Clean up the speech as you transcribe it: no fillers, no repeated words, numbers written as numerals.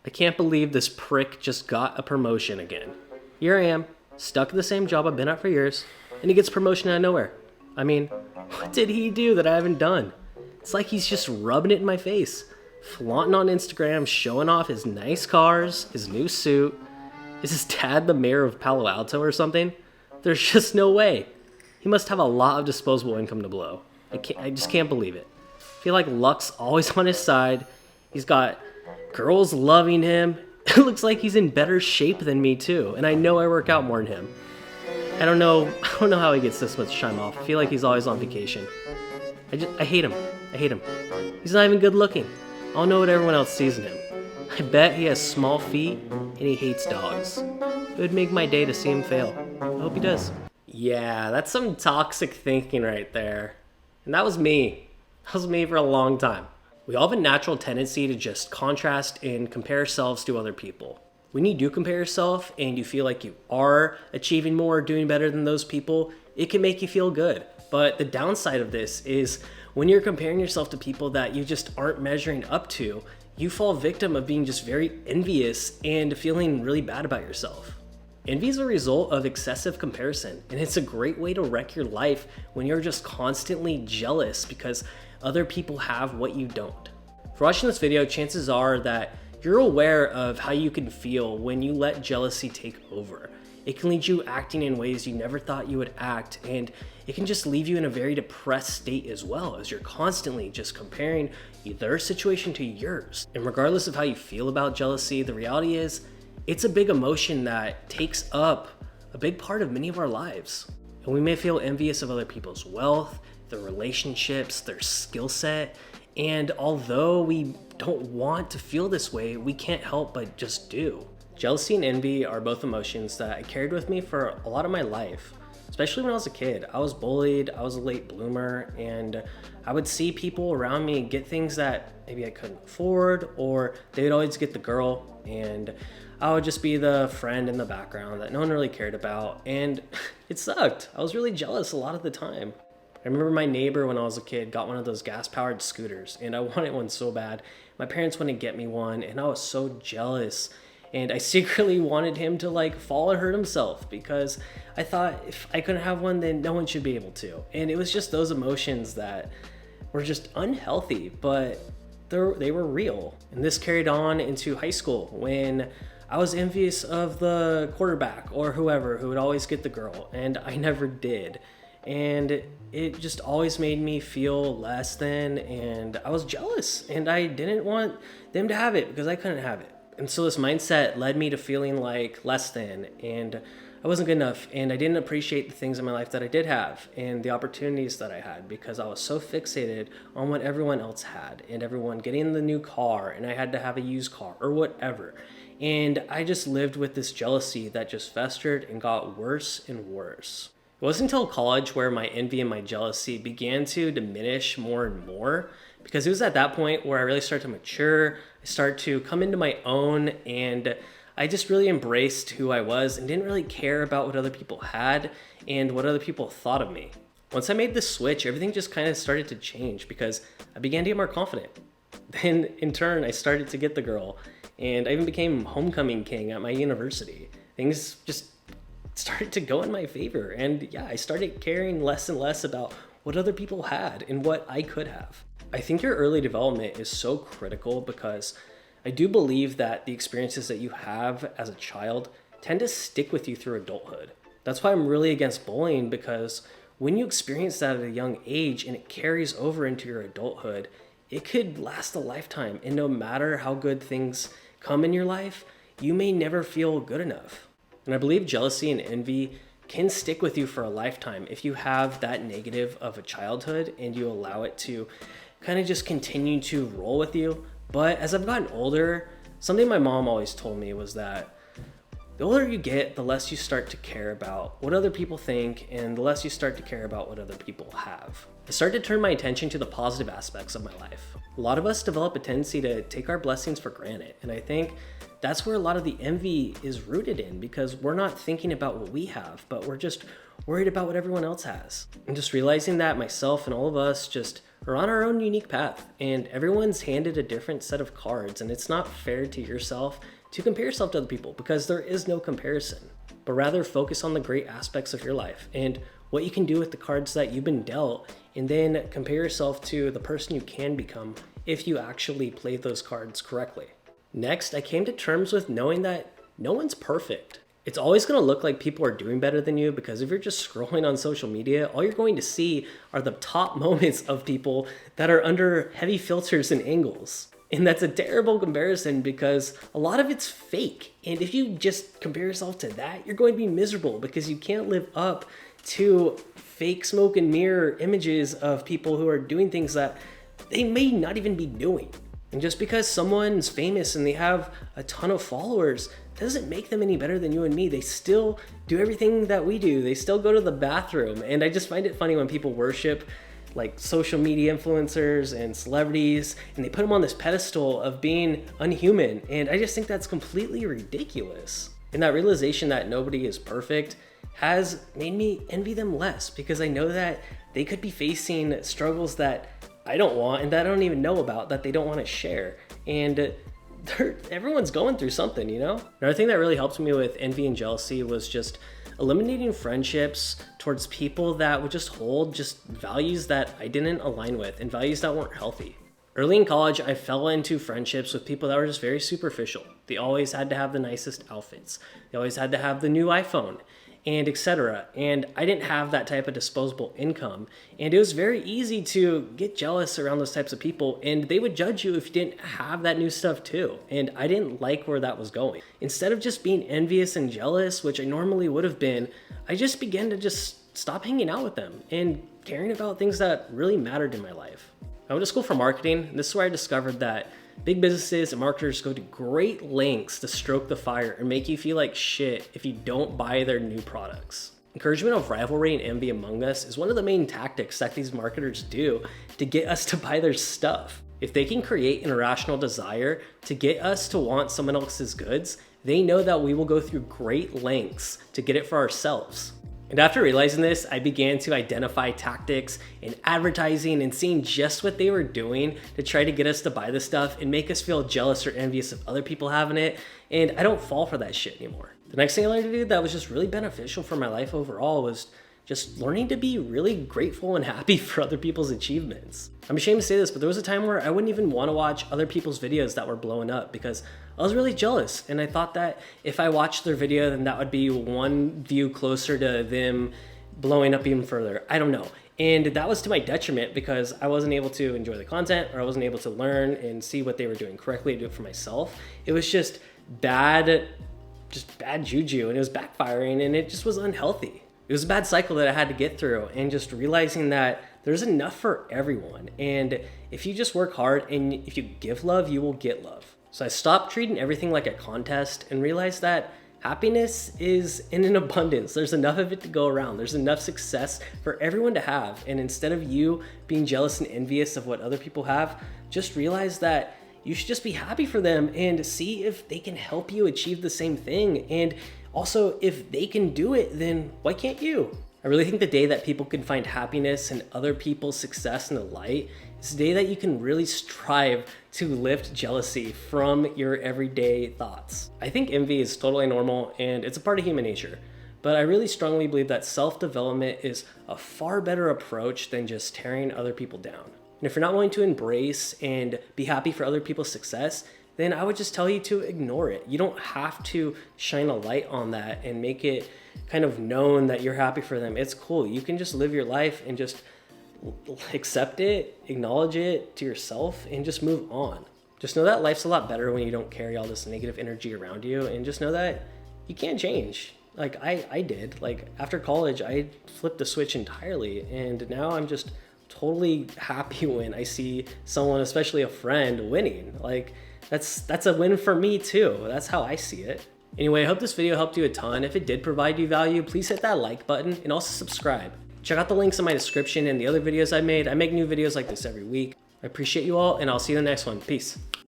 I can't believe this prick just got a promotion again. Here I am, stuck in the same job I've been at for years, and he gets promotion out of nowhere. I mean, what did he do that I haven't done? It's like he's just rubbing it in my face, flaunting on Instagram, showing off his nice cars, his new suit. Is his dad the mayor of Palo Alto or something? There's just no way. He must have a lot of disposable income to blow. I just can't believe it. I feel like luck's always on his side. He's got girls loving him. It looks like he's in better shape than me too, and I know I work out more than him. I don't know how he gets this much time off. I feel like he's always on vacation. I hate him. I hate him. He's not even good looking. I don't know what everyone else sees in him. I bet he has small feet and he hates dogs. It would make my day to see him fail. I hope he does. Yeah, that's some toxic thinking right there. And that was me. That was me for a long time. We all have a natural tendency to just contrast and compare ourselves to other people. When you do compare yourself and you feel like you are achieving more or doing better than those people, it can make you feel good. But the downside of this is when you're comparing yourself to people that you just aren't measuring up to, you fall victim of being just very envious and feeling really bad about yourself. Envy is a result of excessive comparison, and it's a great way to wreck your life when you're just constantly jealous because other people have what you don't. For watching this video, chances are that you're aware of how you can feel when you let jealousy take over. It can lead you acting in ways you never thought you would act, and it can just leave you in a very depressed state as well, as you're constantly just comparing their situation to yours. And regardless of how you feel about jealousy, the reality is it's a big emotion that takes up a big part of many of our lives. And we may feel envious of other people's wealth, their relationships, their skill set, and although we don't want to feel this way, we can't help but just do. Jealousy and envy are both emotions that I carried with me for a lot of my life, especially when I was a kid. I was bullied, I was a late bloomer, and I would see people around me get things that maybe I couldn't afford, or they would always get the girl, and I would just be the friend in the background that no one really cared about, and it sucked. I was really jealous a lot of the time. I remember my neighbor when I was a kid got one of those gas-powered scooters, and I wanted one so bad. My parents wouldn't get me one, and I was so jealous. And I secretly wanted him to fall and hurt himself because I thought if I couldn't have one, then no one should be able to. And it was just those emotions that were just unhealthy, but they were real. And this carried on into high school when I was envious of the quarterback or whoever who would always get the girl, and I never did. And it just always made me feel less than, and I was jealous, and I didn't want them to have it because I couldn't have it. And so this mindset led me to feeling like less than, and I wasn't good enough, and I didn't appreciate the things in my life that I did have and the opportunities that I had because I was so fixated on what everyone else had and everyone getting the new car, and I had to have a used car or whatever. And I just lived with this jealousy that just festered and got worse and worse. It wasn't until college where my envy and my jealousy began to diminish more and more, because it was at that point where I really started to mature, I started to come into my own, and I just really embraced who I was and didn't really care about what other people had and what other people thought of me. Once I made this switch, everything just kind of started to change because I began to get more confident. Then in turn, I started to get the girl, and I even became homecoming king at my university. Things just started to go in my favor, and yeah, I started caring less and less about what other people had and what I could have. I think your early development is so critical because I do believe that the experiences that you have as a child tend to stick with you through adulthood. That's why I'm really against bullying, because when you experience that at a young age and it carries over into your adulthood, it could last a lifetime, and no matter how good things come in your life, you may never feel good enough. And I believe jealousy and envy can stick with you for a lifetime if you have that negative of a childhood and you allow it to kind of just continue to roll with you. But as I've gotten older, something my mom always told me was that the older you get, the less you start to care about what other people think, and the less you start to care about what other people have. I started to turn my attention to the positive aspects of my life. A lot of us develop a tendency to take our blessings for granted, and I think that's where a lot of the envy is rooted in, because we're not thinking about what we have, but we're just worried about what everyone else has. And just realizing that myself and all of us just are on our own unique path, and everyone's handed a different set of cards, and it's not fair to yourself to compare yourself to other people because there is no comparison, but rather focus on the great aspects of your life and what you can do with the cards that you've been dealt, and then compare yourself to the person you can become if you actually play those cards correctly. Next, I came to terms with knowing that no one's perfect. It's always going to look like people are doing better than you because if you're just scrolling on social media, all you're going to see are the top moments of people that are under heavy filters and angles. And that's a terrible comparison because a lot of it's fake. And if you just compare yourself to that, you're going to be miserable because you can't live up to fake smoke and mirror images of people who are doing things that they may not even be doing. And just because someone's famous and they have a ton of followers doesn't make them any better than you and me. They still do everything that we do. They still go to the bathroom. And I just find it funny when people worship like social media influencers and celebrities, and they put them on this pedestal of being unhuman. And I just think that's completely ridiculous. And that realization that nobody is perfect has made me envy them less because I know that they could be facing struggles that I don't want and that I don't even know about, that they don't want to share. And everyone's going through something, you know? Another thing that really helped me with envy and jealousy was just eliminating friendships towards people that would just hold just values that I didn't align with and values that weren't healthy. Early in college, I fell into friendships with people that were just very superficial. They always had to have the nicest outfits. They always had to have the new iPhone, and etc. And I didn't have that type of disposable income. And it was very easy to get jealous around those types of people, and they would judge you if you didn't have that new stuff too. And I didn't like where that was going. Instead of just being envious and jealous, which I normally would have been, I just began to just stop hanging out with them and caring about things that really mattered in my life. I went to school for marketing, and this is where I discovered that big businesses and marketers go to great lengths to stroke the fire and make you feel like shit if you don't buy their new products. Encouragement of rivalry and envy among us is one of the main tactics that these marketers do to get us to buy their stuff. If they can create an irrational desire to get us to want someone else's goods, they know that we will go through great lengths to get it for ourselves. And after realizing this, I began to identify tactics in advertising and seeing just what they were doing to try to get us to buy the stuff and make us feel jealous or envious of other people having it. And I don't fall for that shit anymore. The next thing I learned to do that was just really beneficial for my life overall was just learning to be really grateful and happy for other people's achievements. I'm ashamed to say this, but there was a time where I wouldn't even want to watch other people's videos that were blowing up because I was really jealous. And I thought that if I watched their video, then that would be one view closer to them blowing up even further. I don't know. And that was to my detriment because I wasn't able to enjoy the content, or I wasn't able to learn and see what they were doing correctly to do it for myself. It was just bad juju, and it was backfiring, and it just was unhealthy. It was a bad cycle that I had to get through, and just realizing that there's enough for everyone. And if you just work hard and if you give love, you will get love. So I stopped treating everything like a contest and realized that happiness is in an abundance. There's enough of it to go around. There's enough success for everyone to have. And instead of you being jealous and envious of what other people have, just realize that you should just be happy for them and see if they can help you achieve the same thing. And also, if they can do it, then why can't you? I really think the day that people can find happiness in other people's success in the light is the day that you can really strive to lift jealousy from your everyday thoughts. I think envy is totally normal and it's a part of human nature, but I really strongly believe that self-development is a far better approach than just tearing other people down. And if you're not willing to embrace and be happy for other people's success, then I would just tell you to ignore it. You don't have to shine a light on that and make it kind of known that you're happy for them. It's cool. You can just live your life and just accept it, acknowledge it to yourself, and just move on. Just know that life's a lot better when you don't carry all this negative energy around you, and just know that you can't change. Like I did. Like after college, I flipped the switch entirely, and now I'm just totally happy when I see someone, especially a friend, winning. Like that's a win for me too. That's how I see it. Anyway, I hope this video helped you a ton. If it did provide you value, please hit that like button and also subscribe. Check out the links in my description and the other videos I made. I make new videos like this every week. I appreciate you all, and I'll see you in the next one. Peace.